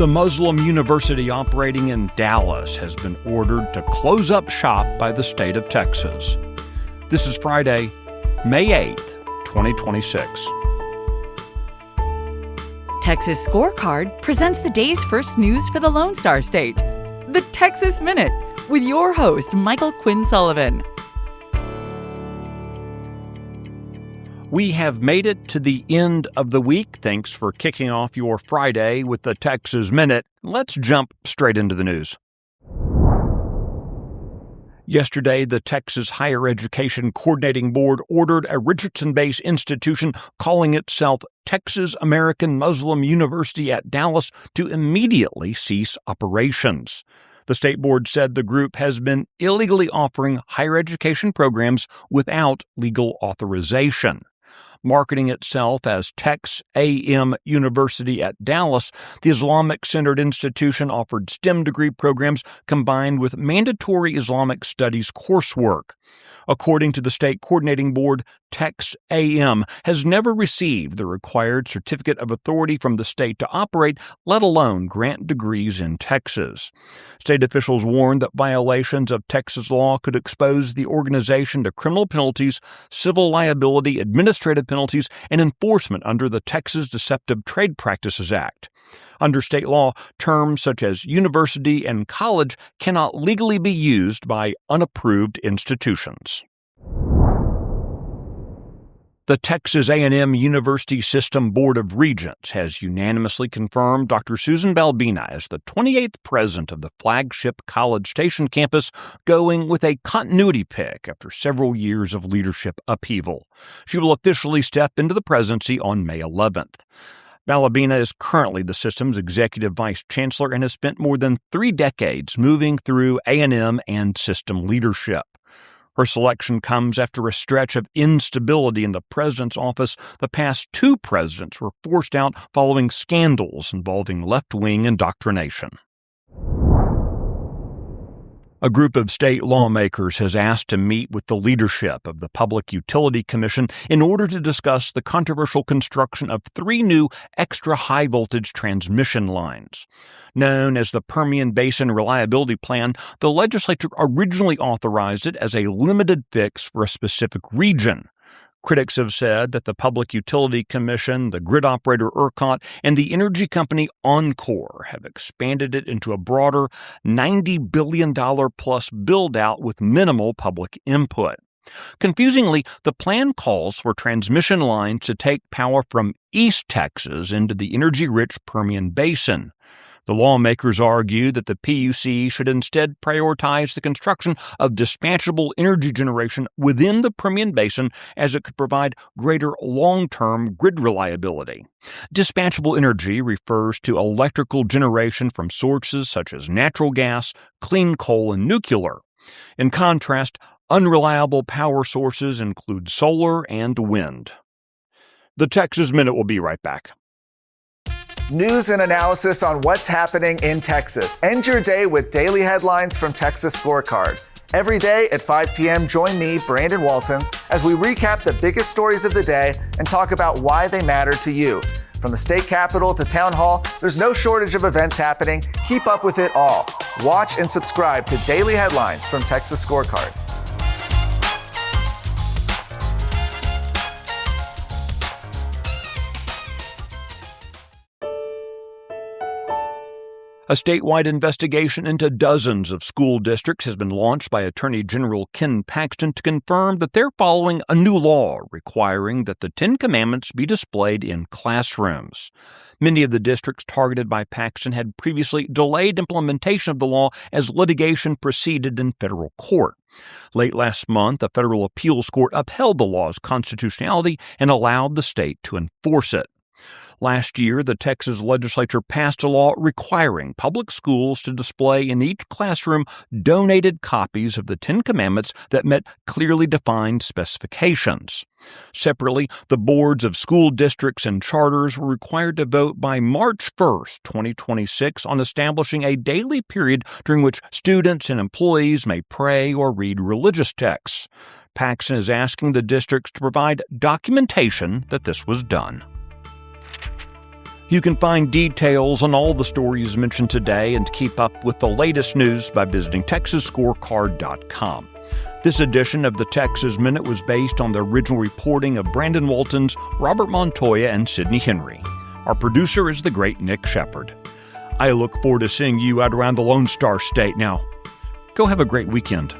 The Muslim university operating in Dallas has been ordered to close up shop by the state of Texas. This is Friday, May 8th, 2026. Texas Scorecard presents the day's first news for the Lone Star State. The Texas Minute, with your host, Michael Quinn Sullivan. We have made it to the end of the week. Thanks for kicking off your Friday with the Texas Minute. Let's jump straight into the news. Yesterday, the Texas Higher Education Coordinating Board ordered a Richardson-based institution calling itself Texas American Muslim University at Dallas to immediately cease operations. The state board said the group has been illegally offering higher education programs without legal authorization. Marketing itself as Tex A.M. University at Dallas, the Islamic-centered institution offered STEM degree programs combined with mandatory Islamic studies coursework. According to the state coordinating board, Tex A.M. has never received the required certificate of authority from the state to operate, let alone grant degrees in Texas. State officials warned that violations of Texas law could expose the organization to criminal penalties, civil liability, administrative penalties, and enforcement under the Texas Deceptive Trade Practices Act. Under state law, terms such as university and college cannot legally be used by unapproved institutions. The Texas A&M University System Board of Regents has unanimously confirmed Dr. Susan Balbina as the 28th president of the flagship College Station campus, going with a continuity pick after several years of leadership upheaval. She will officially step into the presidency on May 11th. Balbina is currently the system's executive vice chancellor and has spent more than 3 decades moving through A&M and system leadership. Her selection comes after a stretch of instability in the president's office. The past 2 presidents were forced out following scandals involving left-wing indoctrination. A group of state lawmakers has asked to meet with the leadership of the Public Utility Commission in order to discuss the controversial construction of 3 new extra high-voltage transmission lines. Known as the Permian Basin Reliability Plan, the legislature originally authorized it as a limited fix for a specific region. Critics have said that the Public Utility Commission, the grid operator ERCOT, and the energy company Oncor have expanded it into a broader $90 billion-plus build-out with minimal public input. Confusingly, the plan calls for transmission lines to take power from East Texas into the energy-rich Permian Basin. The lawmakers argue that the PUC should instead prioritize the construction of dispatchable energy generation within the Permian Basin, as it could provide greater long-term grid reliability. Dispatchable energy refers to electrical generation from sources such as natural gas, clean coal, and nuclear. In contrast, unreliable power sources include solar and wind. The Texas Minute will be right back. News and analysis on what's happening in Texas. End your day with daily headlines from Texas Scorecard. Every day at 5 p.m., join me, Brandon Waltons, as we recap the biggest stories of the day and talk about why they matter to you. From the state capitol to town hall, there's no shortage of events happening. Keep up with it all. Watch and subscribe to Daily Headlines from Texas Scorecard. A statewide investigation into dozens of school districts has been launched by Attorney General Ken Paxton to confirm that they're following a new law requiring that the 10 Commandments be displayed in classrooms. Many of the districts targeted by Paxton had previously delayed implementation of the law as litigation proceeded in federal court. Late last month, a federal appeals court upheld the law's constitutionality and allowed the state to enforce it. Last year, the Texas legislature passed a law requiring public schools to display in each classroom donated copies of the 10 Commandments that met clearly defined specifications. Separately, the boards of school districts and charters were required to vote by March 1st, 2026 on establishing a daily period during which students and employees may pray or read religious texts. Paxton is asking the districts to provide documentation that this was done. You can find details on all the stories mentioned today and keep up with the latest news by visiting TexasScorecard.com. This edition of the Texas Minute was based on the original reporting of Brandon Waltons, Robert Montoya, and Sidney Henry. Our producer is the great Nick Shepard. I look forward to seeing you out around the Lone Star State. Now, go have a great weekend.